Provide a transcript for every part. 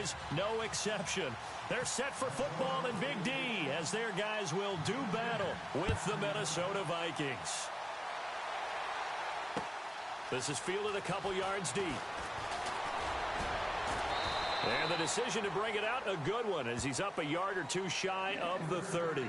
Cowboys, no exception. They're set for football in Big D as their guys will do battle with the Minnesota Vikings. This is fielded a couple yards deep. And the decision to bring it out, a good one, as he's up a yard or two shy of the 30.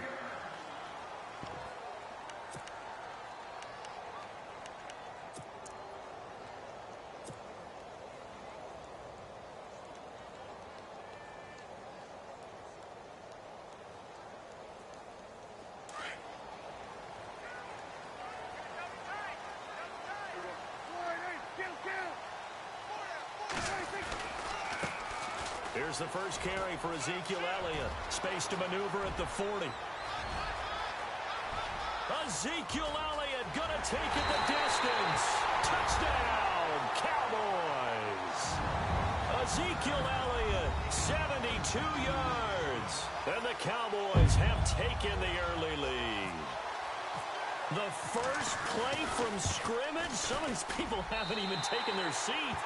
Here's the first carry for Ezekiel Elliott. Space to maneuver at the 40. Ezekiel Elliott going to take it the distance. Touchdown, Cowboys. Ezekiel Elliott, 72 yards. And the Cowboys have taken the early lead. The first play from scrimmage. Some of these people haven't even taken their seat.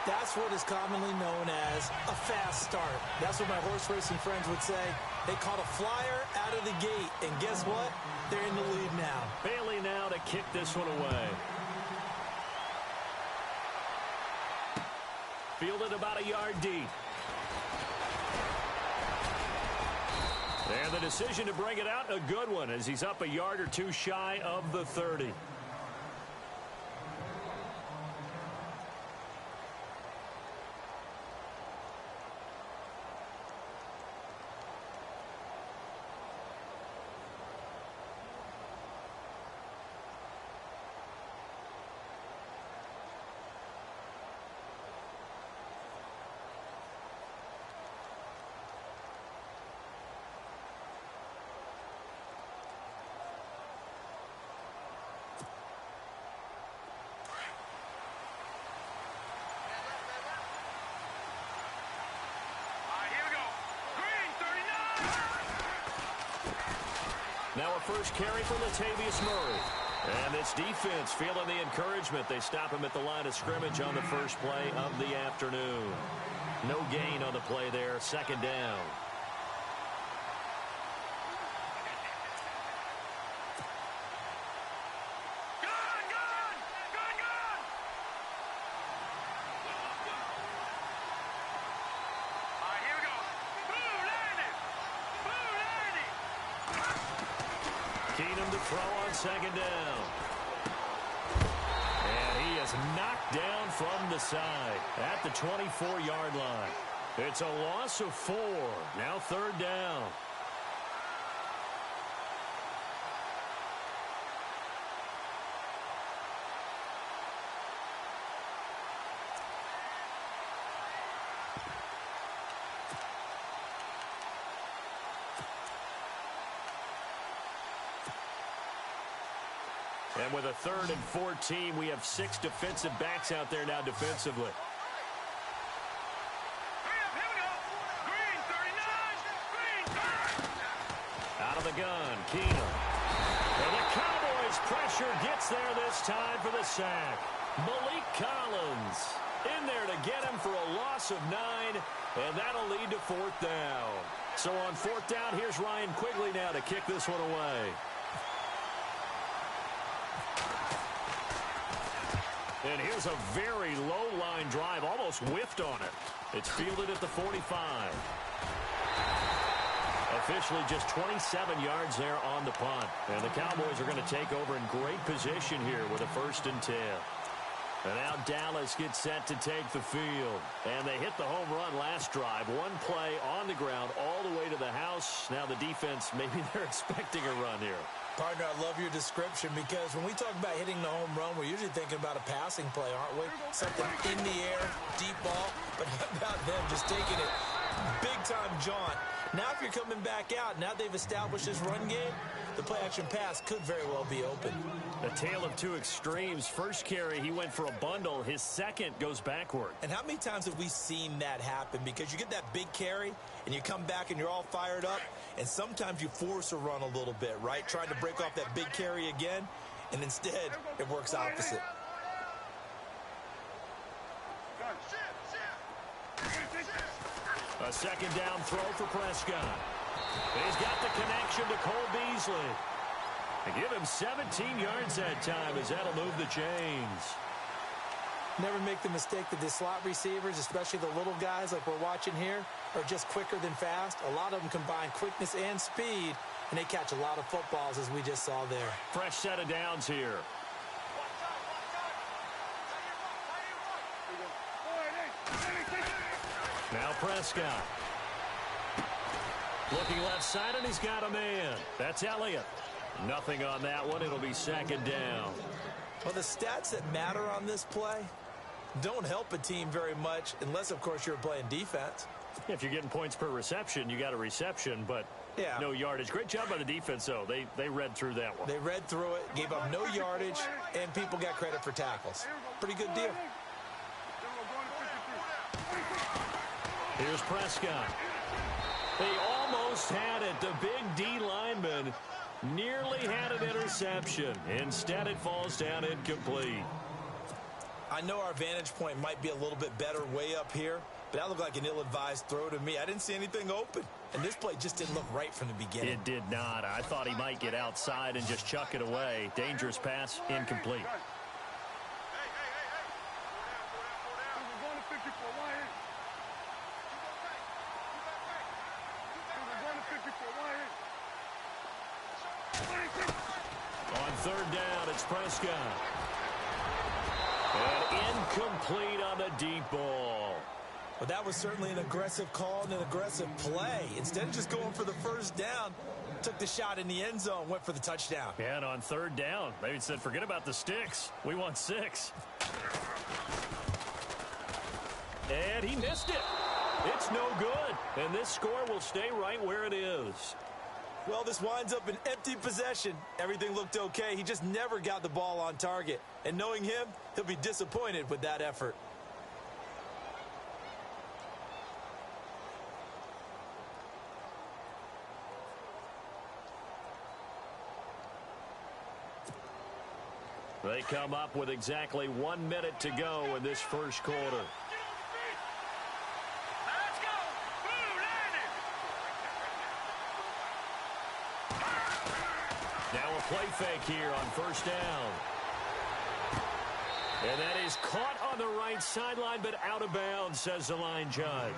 That's what is commonly known as a fast start. That's what my horse racing friends would say. They caught a flyer out of the gate, and guess what? They're in the lead now. Bailey now to kick this one away. Fielded about a yard deep. And the decision to bring it out, a good one, as he's up a yard or two shy of the 30. Now a first carry for Latavius Murray. And this defense feeling the encouragement. They stop him at the line of scrimmage on the first play of the afternoon. No gain on the play there. Second down. Throw on second down. And he is knocked down from the side at the 24-yard line. It's a loss of 4. Now third down. And with a 3rd and 14, we have 6 defensive backs out there now defensively. Out of the gun, Keenum. And the Cowboys pressure gets there this time for the sack. Malik Collins in there to get him for a loss of 9, and that'll lead to 4th down. So on 4th down, here's Ryan Quigley now to kick this one away. And here's a very low-line drive, almost whiffed on it. It's fielded at the 45. Officially just 27 yards there on the punt. And the Cowboys are going to take over in great position here with a 1st and 10. And now Dallas gets set to take the field. And they hit the home run last drive. One play on the ground all the way to the house. Now the defense, maybe they're expecting a run here. Partner, I love your description because when we talk about hitting the home run, we're usually thinking about a passing play, aren't we? Something in the air, deep ball. But how about them just taking it big-time jaunt? Now if you're coming back out, now they've established this run game, the play-action pass could very well be open. A tale of two extremes. First carry, he went for a bundle. His second goes backward. And how many times have we seen that happen? Because you get that big carry, and you come back and you're all fired up, and sometimes you force a run a little bit, right? Trying to break off that big carry again, and instead it works opposite. A second down throw for Prescott. He's got the connection to Cole Beasley. They give him 17 yards that time as that'll move the chains. Never make the mistake that the slot receivers, especially the little guys like we're watching here, are just quicker than fast. A lot of them combine quickness and speed, and they catch a lot of footballs as we just saw there. Fresh set of downs here. Now Prescott. Looking left side, and he's got a man. That's Elliott. Nothing on that one. It'll be second down. Well, the stats that matter on this play don't help a team very much unless, of course, you're playing defense. If you're getting points per reception, you got a reception, but no yardage. Great job by the defense, though. They read through that one. They read through it, gave up no yardage, and people got credit for tackles. Pretty good deal. Here's Prescott. They almost had it. The big D lineman nearly had an interception. Instead, it falls down incomplete. I know our vantage point might be a little bit better way up here, but that looked like an ill-advised throw to me. I didn't see anything open, and this play just didn't look right from the beginning. It did not. I thought he might get outside and just chuck it away. Dangerous pass, incomplete. On third down, it's Prescott. And incomplete on the deep ball. Well, that was certainly an aggressive call and an aggressive play. Instead of just going for the first down, took the shot in the end zone, went for the touchdown. Yeah, and on third down, they said, forget about the sticks. We want 6. And he missed it. It's no good. And this score will stay right where it is. Well, this winds up an empty possession. Everything looked okay. He just never got the ball on target. And knowing him, he'll be disappointed with that effort. They come up with exactly 1 minute to go in this first quarter. Now a play fake here on first down. And that is caught on the right sideline, but out of bounds, says the line judge.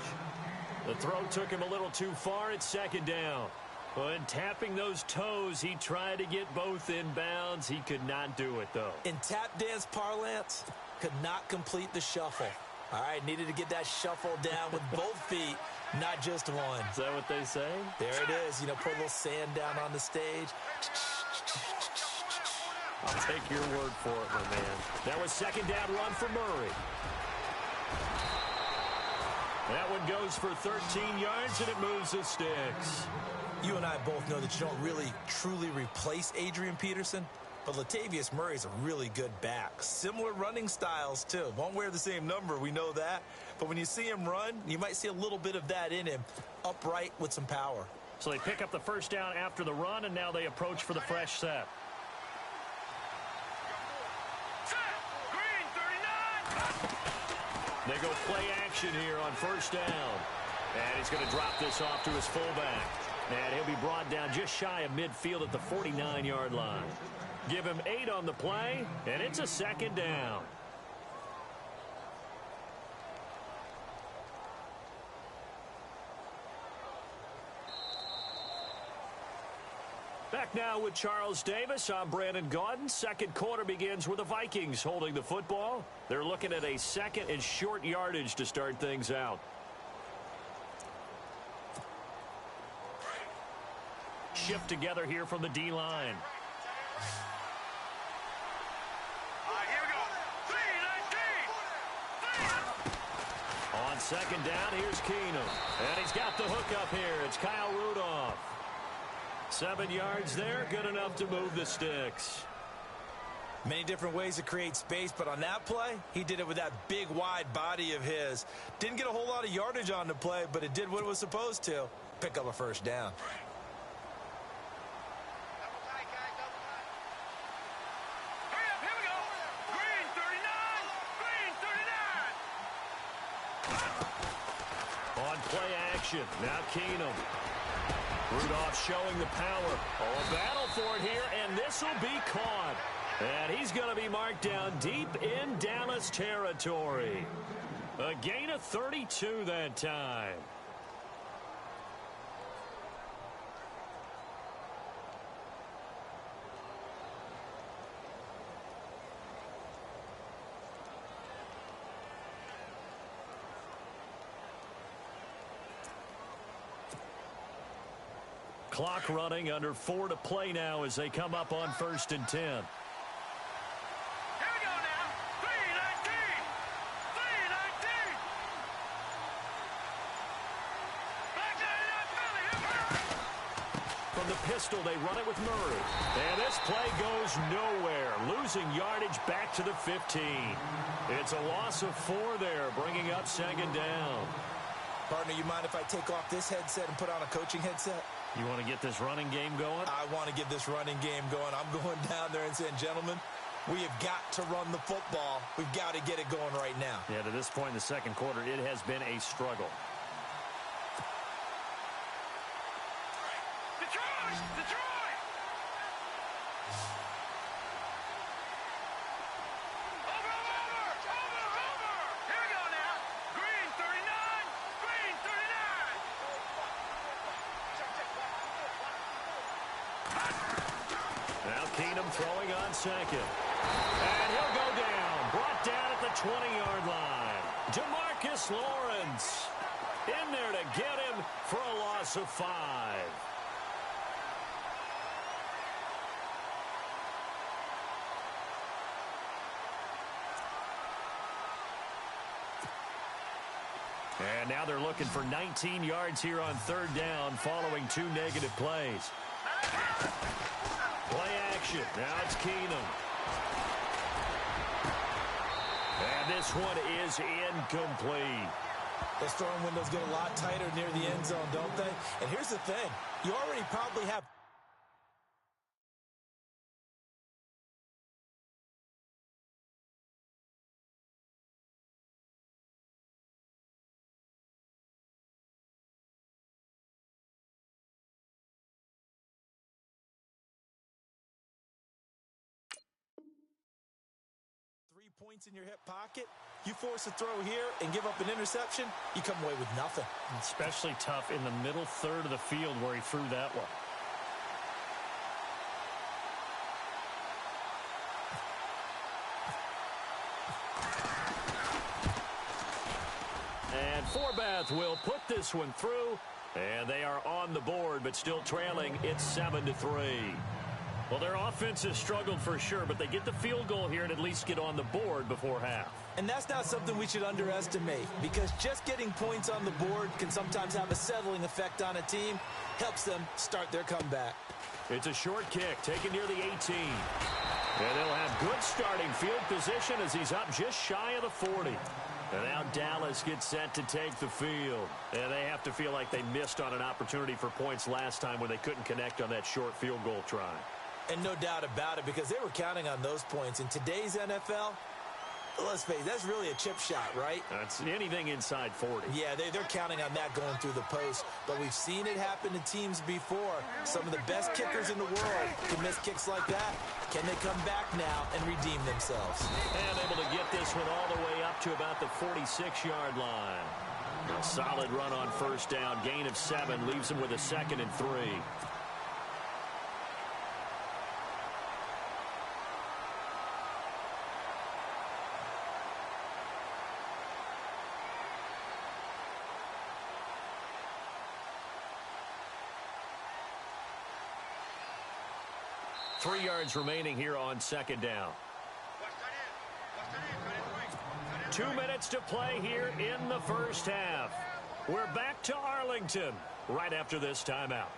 The throw took him a little too far. It's second down. When tapping those toes, he tried to get both in bounds. He could not do it, though. In tap dance parlance, could not complete the shuffle. All right, needed to get that shuffle down with both feet, not just one. Is that what they say? There it is. You know, put a little sand down on the stage. I'll take your word for it, my man. That was second down run for Murray. That one goes for 13 yards, and it moves the sticks. You and I both know that you don't really, truly replace Adrian Peterson, but Latavius Murray is a really good back. Similar running styles, too. Won't wear the same number, we know that. But when you see him run, you might see a little bit of that in him, upright with some power. So they pick up the first down after the run, and now they approach for the fresh set. They go play action here on first down. And he's going to drop this off to his fullback. And he'll be brought down just shy of midfield at the 49-yard line. Give him 8 on the play, and it's a second down. Back now with Charles Davis. I'm Brandon Gaudin. Second quarter begins with the Vikings holding the football. They're looking at a second and short yardage to start things out. Shift together here from the D-line. On second down, here's Keenum. And he's got the hook up here. It's Kyle Rudolph. 7 yards there, good enough to move the sticks. Many different ways to create space, but on that play, he did it with that big, wide body of his. Didn't get a whole lot of yardage on the play, but it did what it was supposed to. Pick up a first down. On play Play action. Now Keenum. Rudolph showing the power. Oh, a battle for it here, and this will be caught. And he's going to be marked down deep in Dallas territory. A gain of 32 that time. Clock running, under 4 to play now as they come up on 1st and 10. Here we go now. 3-19. 3-19. From the pistol, they run it with Murray. And this play goes nowhere. Losing yardage back to the 15. It's a loss of 4 there, bringing up 2nd down. Partner, you mind if I take off this headset and put on a coaching headset? You want to get this running game going? I want to get this running game going. I'm going down there and saying, gentlemen, we have got to run the football. We've got to get it going right now. Yeah, to this point in the second quarter, it has been a struggle. Detroit! Detroit! Over! Here we go now. Green 39. Green 39. Now Keenum throwing on 2nd. And he'll go down. Brought down at the 20-yard line. DeMarcus Lawrence in there to get him for a loss of 5. And now they're looking for 19 yards here on 3rd down following 2 negative plays. Play action. Now it's Keenum. And this one is incomplete. Those throwing windows get a lot tighter near the end zone, don't they? And here's the thing. You already probably have... points in your hip pocket, you force a throw here and give up an interception, you come away with nothing. Especially tough in the middle third of the field where he threw that one. And Forbath will put this one through, and they are on the board, but still trailing. It's 7-3. Well, their offense has struggled for sure, but they get the field goal here and at least get on the board before half. And that's not something we should underestimate, because just getting points on the board can sometimes have a settling effect on a team. Helps them start their comeback. It's a short kick taken near the 18. And they'll have good starting field position as he's up just shy of the 40. And now Dallas gets set to take the field. And they have to feel like they missed on an opportunity for points last time when they couldn't connect on that short field goal try. And no doubt about it, because they were counting on those points. In today's NFL, let's face it, that's really a chip shot, right? That's anything inside 40. Yeah, they're counting on that going through the post. But we've seen it happen to teams before. Some of the best kickers in the world can miss kicks like that. Can they come back now and redeem themselves? And able to get this one all the way up to about the 46-yard line. A solid run on first down. Gain of 7 leaves them with a 2nd and 3. 3 yards remaining here on 2nd down. 2 minutes to play here in the first half. We're back to Arlington right after this timeout.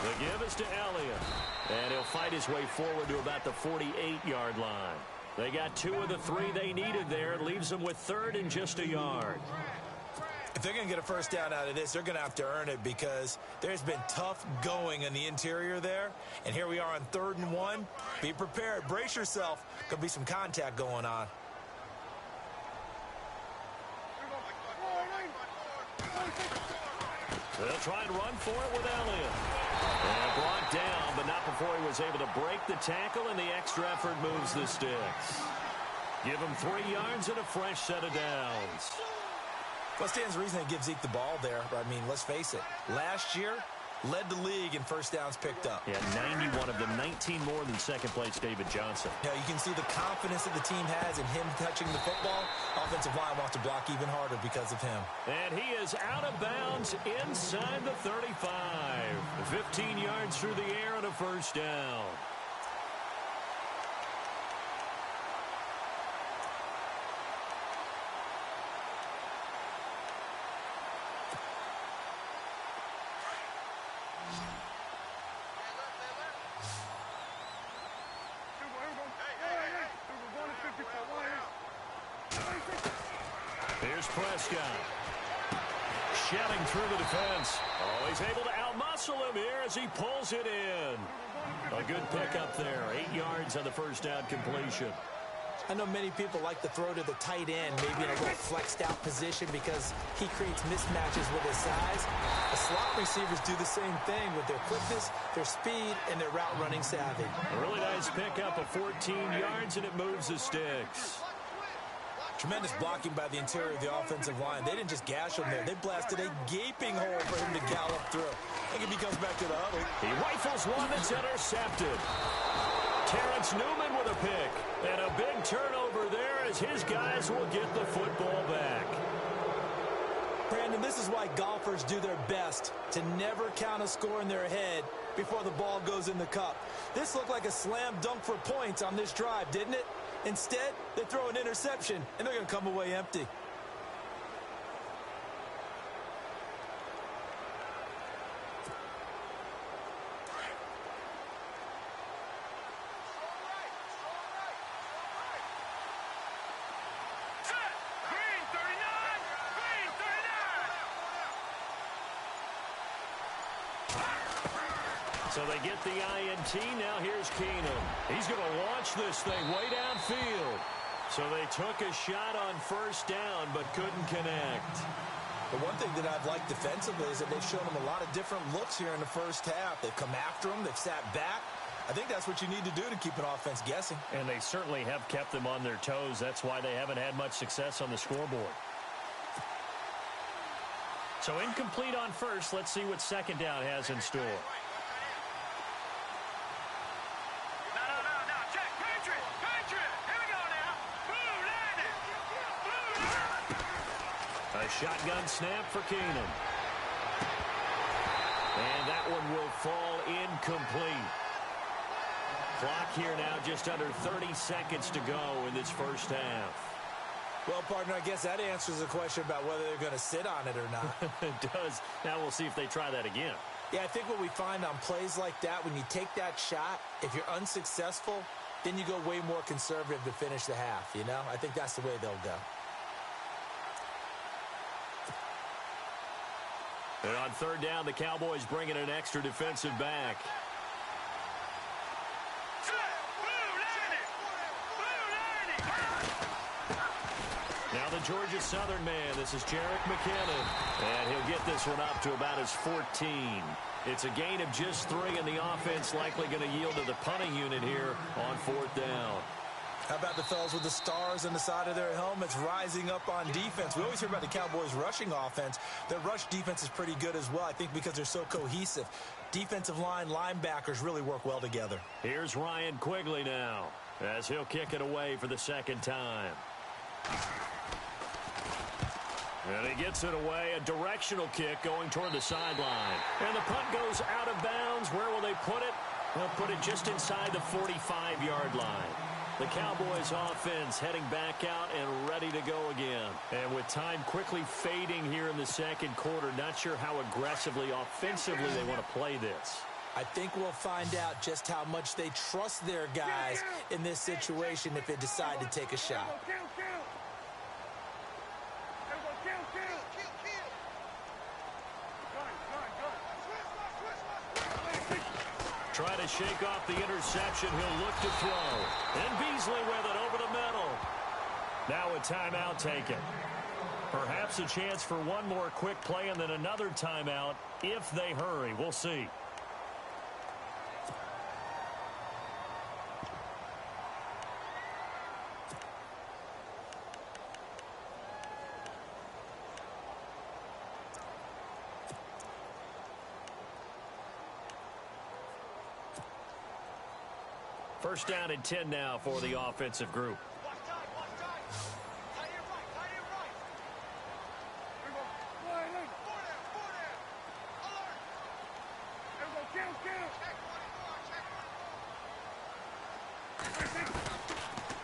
The give is to Elliott. And he'll fight his way forward to about the 48-yard line. They got 2 of the 3 they needed there. It leaves them with 3rd and just a yard. If If they're going to get a first down out of this, they're going to have to earn it because there's been tough going in the interior there. And here we are on 3rd and 1. Be prepared. Brace yourself. Could be some contact going on. They'll try and run for it with Elliott. And brought down, but not before he was able to break the tackle, and the extra effort moves the sticks. Give him 3 yards and a fresh set of downs. What stands to reason they give Zeke the ball there? I mean, let's face it. Last year, led the league in first downs picked up. Yeah, 91 of them, 19 more than second-place David Johnson. Yeah, you can see the confidence that the team has in him touching the football. Offensive line wants to block even harder because of him. And he is out of bounds inside the 35. 15 yards through the air and a first down. Here's Prescott. Shedding through the defense. Oh, he's able to outmuscle him here as he pulls it in. A good pickup there. 8 yards on the first down completion. I know many people like to throw to the tight end, maybe in a little flexed out position because he creates mismatches with his size. The slot receivers do the same thing with their quickness, their speed, and their route running savvy. A really nice pickup of 14 yards, and it moves the sticks. Tremendous blocking by the interior of the offensive line. They didn't just gash him there. They blasted a gaping hole for him to gallop through. I think if he comes back to the huddle. He rifles one that's intercepted. Terrence Newman with a pick. And a big turnover there as his guys will get the football back. Brandon, this is why golfers do their best to never count a score in their head before the ball goes in the cup. This looked like a slam dunk for points on this drive, didn't it? Instead, they throw an interception, and they're going to come away empty. So they get the INT. Now here's Keenum. He's going to launch this thing way downfield. So they took a shot on first down but couldn't connect. The one thing that I've liked defensively is that they've shown him a lot of different looks here in the first half. They've come after him. They've sat back. I think that's what you need to do to keep an offense guessing. And they certainly have kept them on their toes. That's why they haven't had much success on the scoreboard. So incomplete on first. Let's see what second down has in store. A shotgun snap for Keenum. And that one will fall incomplete. Clock here now just under 30 seconds to go in this first half. Well, partner, I guess that answers the question about whether they're going to sit on it or not. It does. Now we'll see if they try that again. Yeah, I think what we find on plays like that, when you take that shot, if you're unsuccessful, then you go way more conservative to finish the half, you know? I think that's the way they'll go. And on third down, the Cowboys bring in an extra defensive back. Now the Georgia Southern man. This is Jerick McKinnon. And he'll get this one up to about his 14. It's a gain of just 3, and the offense likely going to yield to the punting unit here on fourth down. How about the fellas with the stars on the side of their helmets rising up on defense? We always hear about the Cowboys' rushing offense. Their rush defense is pretty good as well, I think, because they're so cohesive. Defensive line, linebackers really work well together. Here's Ryan Quigley now as he'll kick it away for the second time. And he gets it away, a directional kick going toward the sideline. And the punt goes out of bounds. Where will they put it? They'll put it just inside the 45-yard line. The Cowboys offense heading back out and ready to go again. And with time quickly fading here in the second quarter, not sure how aggressively, offensively they want to play this. I think we'll find out just how much they trust their guys in this situation if they decide to take a shot. Trying to shake off the interception. He'll look to throw. And Beasley with it over the middle. Now a timeout taken. Perhaps a chance for one more quick play and then another timeout if they hurry. We'll see. First down and 10 now for the offensive group. Watch time, watch time. Tight end right, tight end right. Here we go. Four there. Alert. Here we go, kill. Check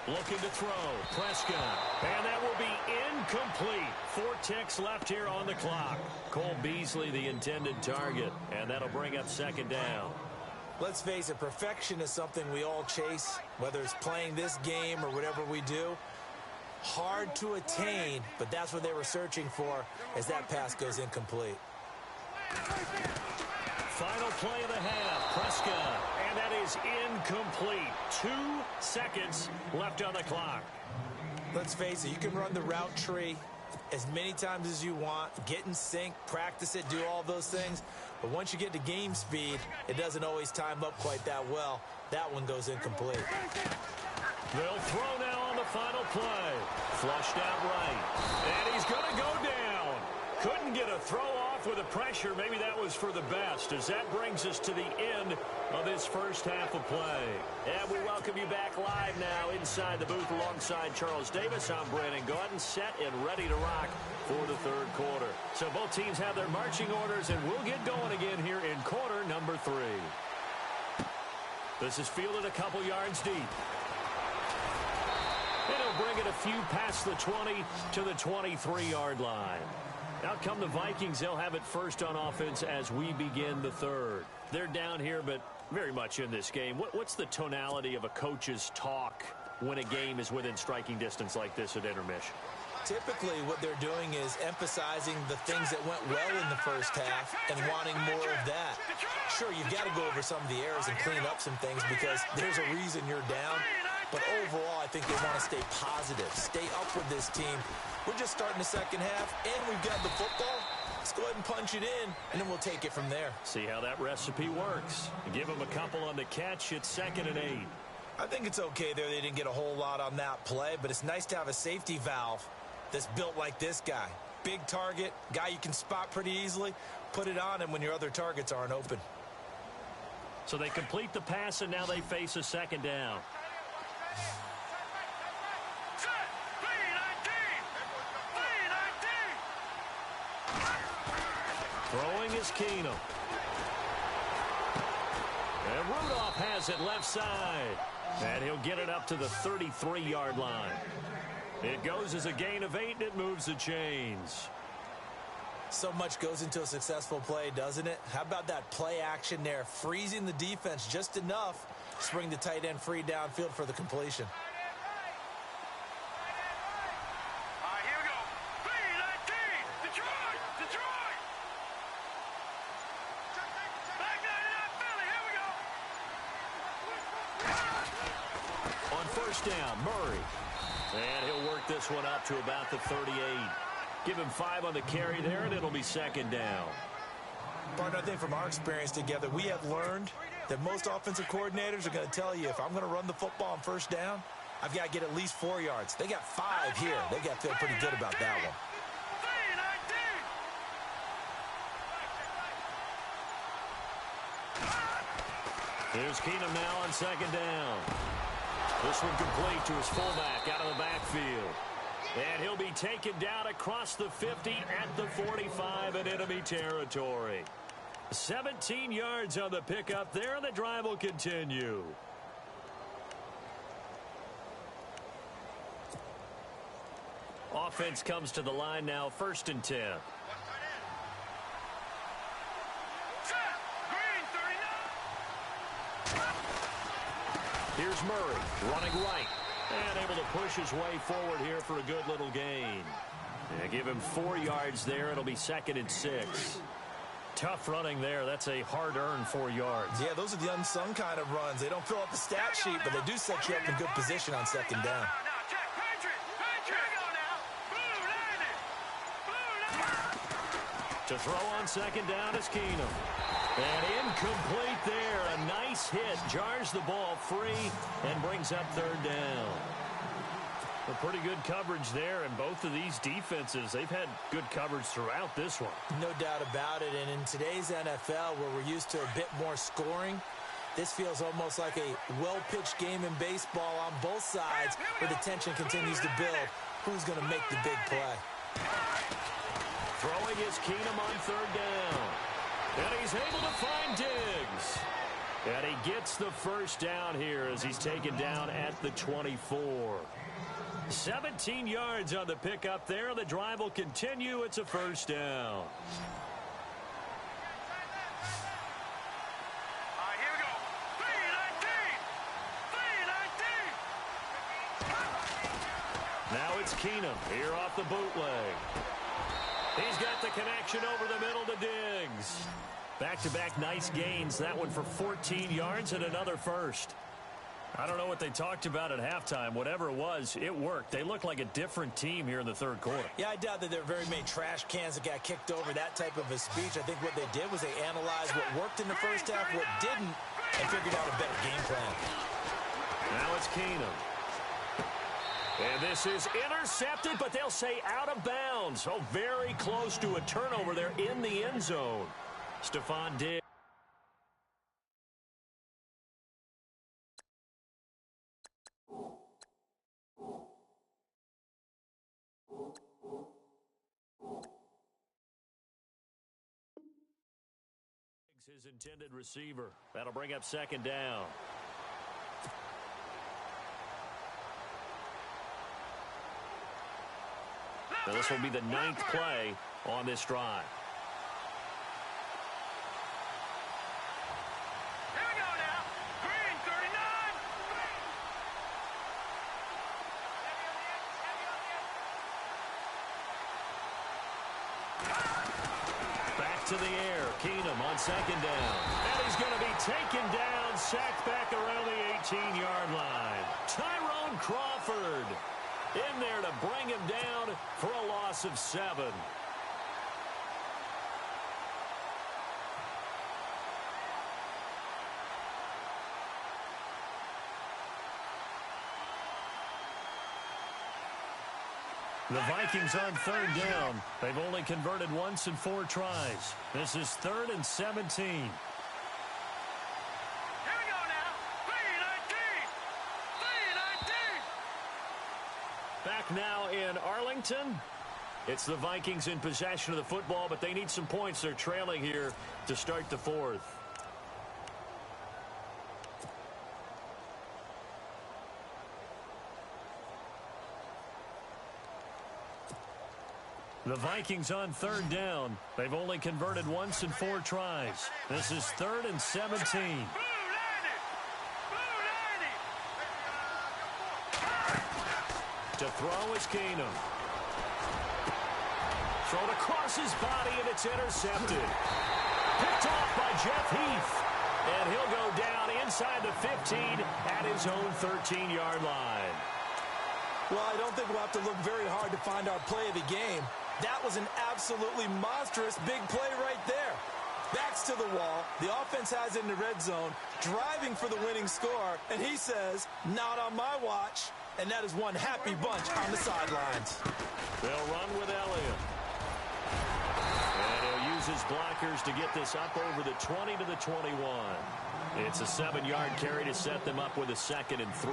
44. Looking to throw. Prescott. And that will be incomplete. 4 ticks left here on the clock. Cole Beasley, the intended target. And that'll bring up second down. Let's face it, perfection is something we all chase, whether it's playing this game or whatever we do. Hard to attain, but that's what they were searching for as that pass goes incomplete. Final play of the half. Prescott. And that is incomplete. 2 seconds left on the clock. Let's face it, you can run the route tree as many times as you want, get in sync, practice it, do all those things. But once you get to game speed, it doesn't always time up quite that well. That one goes incomplete. They'll throw now on the final play. Flushed out right. And he's going to go down. Couldn't get a throw off with the pressure. Maybe that was for the best, as that brings us to the end of this first half of play. And we welcome you back live now inside the booth alongside Charles Davis. I'm Brandon Gaudin, set and ready to rock for the third quarter. So both teams have their marching orders, and we'll get going again here in quarter number 3. This is fielded a couple yards deep. And he'll bring it a few past the 20 to the 23-yard line. Out come the Vikings. They'll have it first on offense as we begin the third. They're down here, but very much in this game. What's the tonality of a coach's talk when a game is within striking distance like this at intermission? Typically, what they're doing is emphasizing the things that went well in the first half and wanting more of that. Sure, you've got to go over some of the errors and clean up some things because there's a reason you're down. But overall, I think they want to stay positive, stay up with this team. We're just starting the second half, and we've got the football. Let's go ahead and punch it in, and then we'll take it from there. See how that recipe works. Give them a couple on the catch. It's 2nd and 8. I think it's okay there. They didn't get a whole lot on that play, but it's nice to have a safety valve that's built like this guy. Big target, guy you can spot pretty easily. Put it on him when your other targets aren't open. So they complete the pass, and now they face a second down. Throwing is Keenum. And Rudolph has it left side. And he'll get it up to the 33-yard line. It goes as a gain of 8, and it moves the chains. So much goes into a successful play, doesn't it? How about that play action there? Freezing the defense just enough to bring the tight end free downfield for the completion. All right, here we go. 3-19. Detroit. Back nine and out, Philly. Here we go. On first down, Murray. And he'll work this one up to about the 38. Give him 5 on the carry there, and it'll be second down. Partner, I think from our experience together, we have learned that most offensive coordinators are going to tell you, if I'm going to run the football on first down, I've got to get at least 4 yards. They got 5 here. They got to feel pretty good about that one. 3-19. Here's Keenum now on second down. This one complete to his fullback out of the backfield. And he'll be taken down across the 50 at the 45 in enemy territory. 17 yards on the pickup there, and the drive will continue. Offense comes to the line now, 1st and 10. Here's Murray running right and able to push his way forward here for a good little gain. And give him 4 yards there. It'll be 2nd and 6. Tough running there. That's a hard-earned 4 yards. Yeah, those are the unsung kind of runs. They don't fill up the stat sheet, but they do set you up in good position on second down. Now, check. Patriot. Here we go now. Blue landed. To throw on second down is Keenum. And incomplete there. A nice hit. Jars the ball free and brings up third down. A pretty good coverage there, and both of these defenses, they've had good coverage throughout this one. No doubt about it, and in today's NFL, where we're used to a bit more scoring, this feels almost like a well-pitched game in baseball on both sides, where the tension continues to build. Who's going to make the big play? Throwing is Keenum on third down. And he's able to find Diggs. And he gets the first down here as he's taken down at the 24. 17 yards on the pickup there. The drive will continue. It's a first down. All right, here we go. 3-19. Now it's Keenum here off the bootleg. He's got the connection over the middle to Diggs. Back-to-back nice gains. That one for 14 yards and another first. I don't know what they talked about at halftime. Whatever it was, it worked. They look like a different team here in the third quarter. Yeah, I doubt that there are very many trash cans that got kicked over, that type of a speech. I think what they did was they analyzed what worked in the first half, what didn't, and figured out a better game plan. Now it's Keenum. And this is intercepted, but they'll say out of bounds. Oh, very close to a turnover there in the end zone. Stephon Diggs. His intended receiver. That'll bring up second down. Now this will be the 9th play on this drive. Here we go now. Green, 39. Back to the air. Keenum on second down. And he's going to be taken down, sacked back around the 18-yard line. Tyrone Crawford in there to bring him down for a loss of 7. The Vikings on third down. They've only converted once in 4 tries. This is 3rd and 17. Here we go now. 3-19. Back now in Arlington. It's the Vikings in possession of the football, but they need some points. They're trailing here to start the 4th. The Vikings on third down. They've only converted once in 4 tries. This is 3rd and 17. Blue landed. To throw is Keenum. Thrown across his body, and it's intercepted. Picked off by Jeff Heath. And he'll go down inside the 15 at his own 13-yard line. Well, I don't think we'll have to look very hard to find our play of the game. That was an absolutely monstrous big play right there. Backs to the wall. The offense has it in the red zone, driving for the winning score, and he says, not on my watch. And that is one happy bunch on the sidelines. They'll run with Elliott. And he'll use his blockers to get this up over the 20 to the 21. It's a 7-yard carry to set them up with a 2nd and 3.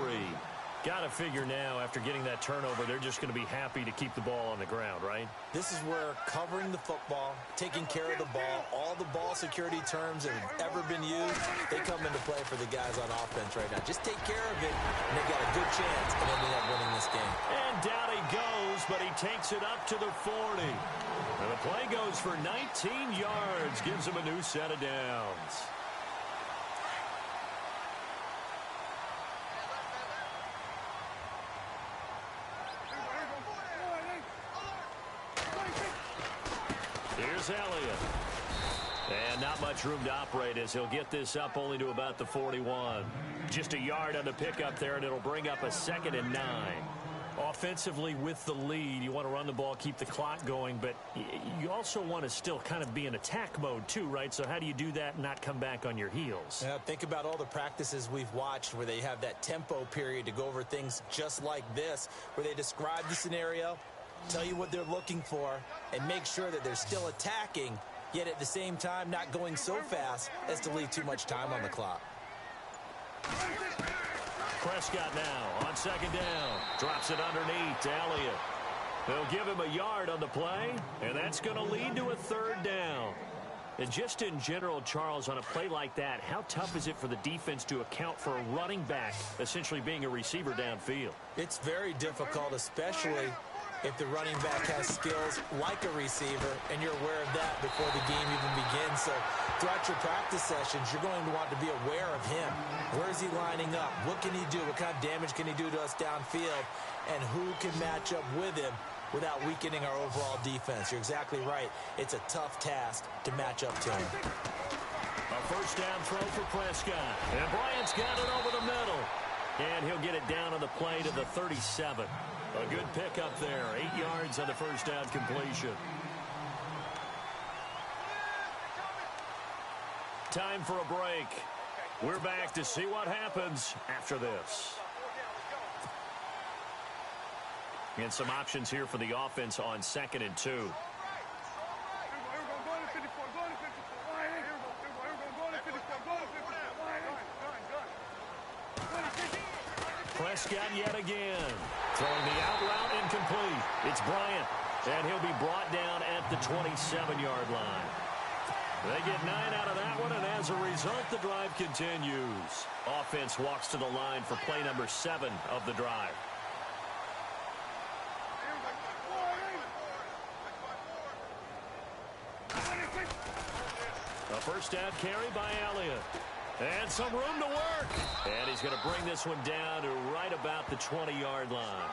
Got to figure now, after getting that turnover, they're just going to be happy to keep the ball on the ground, right? This is where covering the football, taking care of the ball, all the ball security terms that have ever been used, they come into play for the guys on offense right now. Just take care of it, and they've got a good chance of ending up winning this game. And down he goes, but he takes it up to the 40. And the play goes for 19 yards, gives him a new set of downs. Here's Elliott. And not much room to operate as he'll get this up only to about the 41. Just a yard on the pickup there, and it'll bring up a 2nd and 9. Offensively, with the lead, you want to run the ball, keep the clock going, but you also want to still kind of be in attack mode too, right? So how do you do that and not come back on your heels? Yeah, think about all the practices we've watched where they have that tempo period to go over things just like this, where they describe the scenario, tell you what they're looking for, and make sure that they're still attacking, yet at the same time not going so fast as to leave too much time on the clock. Prescott now on 2nd down. Drops it underneath to Elliott. They'll give him a yard on the play, and that's going to lead to a 3rd down. And just in general, Charles, on a play like that, how tough is it for the defense to account for a running back essentially being a receiver downfield? It's very difficult, especially if the running back has skills like a receiver, and you're aware of that before the game even begins. So throughout your practice sessions, you're going to want to be aware of him. Where is he lining up? What can he do? What kind of damage can he do to us downfield? And who can match up with him without weakening our overall defense? You're exactly right. It's a tough task to match up to him. A 1st down throw for Prescott. And Bryant's got it over the middle. And he'll get it down on the play to the 37. A good pickup there. 8 yards on the 1st down completion. Time for a break. We're back to see what happens after this. And some options here for the offense on 2nd and 2. Prescott yet again. Throwing the out route incomplete. It's Bryant. And he'll be brought down at the 27-yard line. They get 9 out of that one, and as a result, the drive continues. Offense walks to the line for play number 7 of the drive. A 1st down carry by Elliott. And some room to work. And he's going to bring this one down to right about the 20-yard line.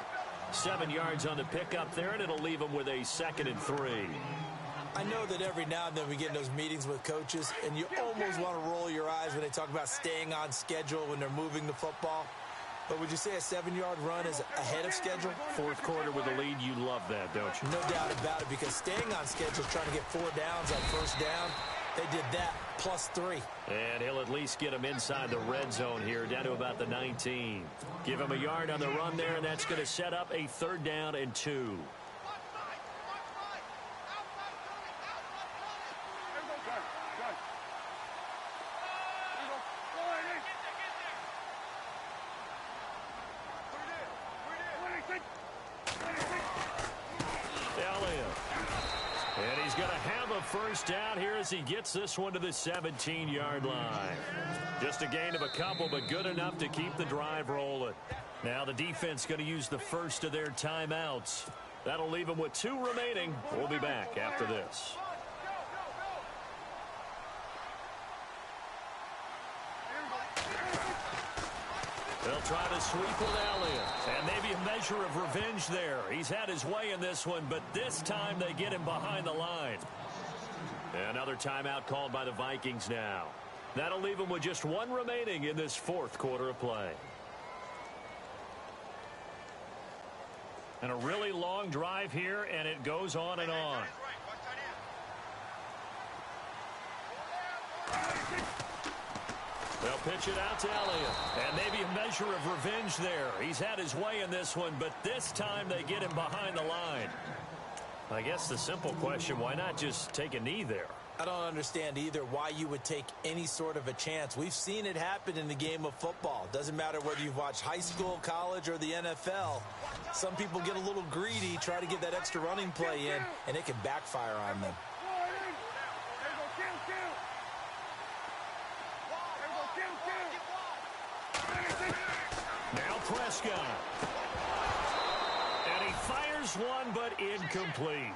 7 yards on the pickup there, and it'll leave him with a 2nd and 3. I know that every now and then we get in those meetings with coaches, and you almost want to roll your eyes when they talk about staying on schedule when they're moving the football. But would you say a 7-yard run is ahead of schedule? 4th quarter with the lead, you love that, don't you? No doubt about it, because staying on schedule, trying to get 4 downs on 1st down, they did that plus 3. And he'll at least get him inside the red zone here, down to about the 19. Give him a yard on the run there, and that's going to set up a 3rd down and 2. First down here as he gets this one to the 17-yard line. Just a gain of a couple, but good enough to keep the drive rolling. Now the defense going to use the first of their timeouts. That'll leave them with 2 remaining. We'll be back after this. They'll try to sweep with Elliott. And maybe a measure of revenge there. He's had his way in this one, but this time they get him behind the line. Another timeout called by the Vikings now. That'll leave them with just 1 remaining in this 4th quarter of play. And a really long drive here, and it goes on and on. They'll pitch it out to Elliott. And maybe a measure of revenge there. He's had his way in this one, but this time they get him behind the line. I guess the simple question, why not just take a knee there? I don't understand either why you would take any sort of a chance. We've seen it happen in the game of football. Doesn't matter whether you've watched high school, college, or the NFL. Some people get a little greedy, try to get that extra running play in, and it can backfire on them. Now Prescott. And he fires one, but incomplete.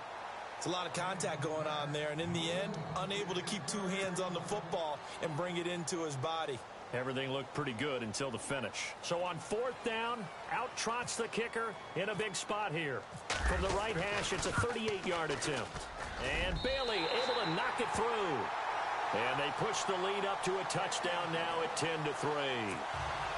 It's a lot of contact going on there, and in the end, unable to keep 2 hands on the football and bring it into his body. Everything looked pretty good until the finish. So on 4th down, out trots the kicker in a big spot here. From the right hash, it's a 38-yard attempt. And Bailey able to knock it through. And they push the lead up to a touchdown now at 10-3.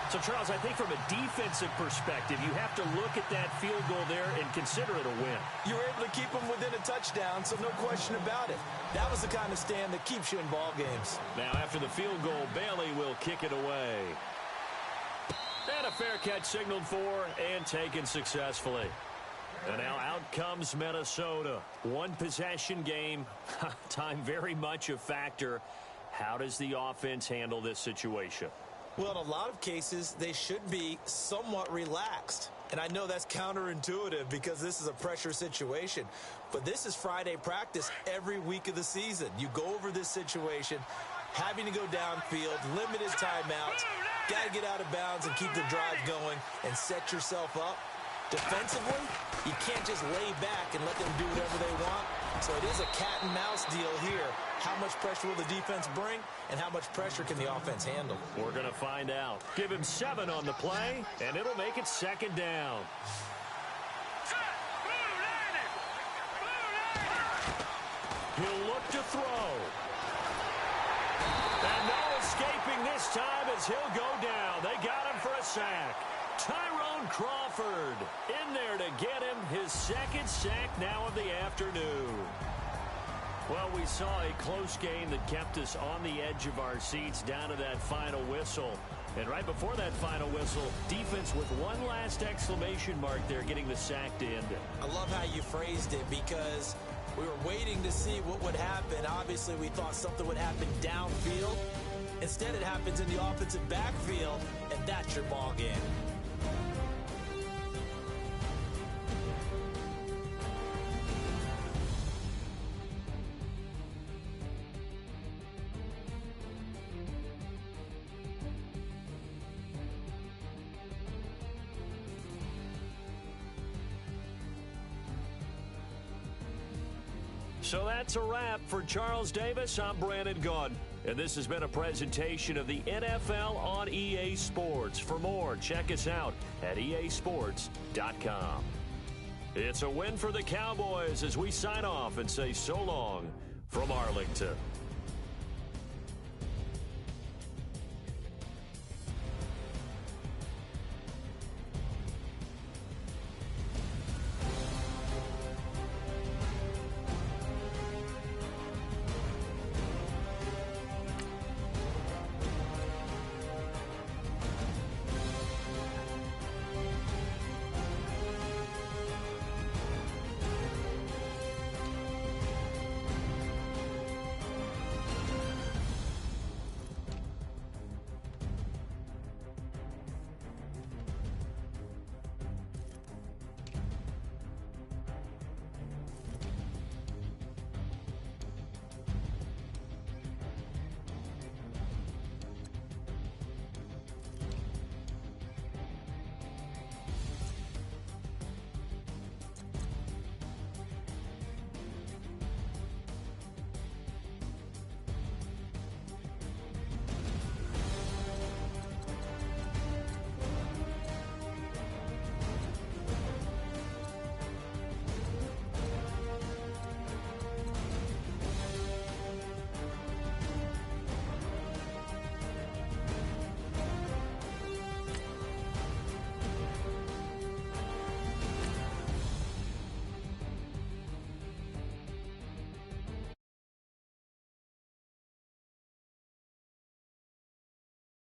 So, Charles, I think from a defensive perspective, you have to look at that field goal there and consider it a win. You were able to keep them within a touchdown, so no question about it. That was the kind of stand that keeps you in ball games. Now, after the field goal, Bailey will kick it away. And a fair catch signaled for and taken successfully. And now out comes Minnesota. One possession game. Time very much a factor. How does the offense handle this situation? Well, in a lot of cases, they should be somewhat relaxed. And I know that's counterintuitive because this is a pressure situation. But this is Friday practice every week of the season. You go over this situation, having to go downfield, limited timeouts, got to get out of bounds and keep the drive going and set yourself up. Defensively, you can't just lay back and let them do whatever they want. So it is a cat-and-mouse deal here. How much pressure will the defense bring, and how much pressure can the offense handle? We're going to find out. Give him 7 on the play, and it'll make it second down. He'll look to throw. And no escaping this time as he'll go down. They got him for a sack. Tyrone Crawford in there to get him his second sack now of the afternoon. Well, we saw a close game that kept us on the edge of our seats down to that final whistle. And right before that final whistle, defense with one last exclamation mark there, getting the sack to end it. I love how you phrased it because we were waiting to see what would happen. Obviously, we thought something would happen downfield. Instead, it happens in the offensive backfield, and that's your ball game. So that's a wrap for Charles Davis. I'm Brandon Gaudin, and this has been a presentation of the NFL on EA Sports. For more, check us out at easports.com. It's a win for the Cowboys as we sign off and say so long from Arlington.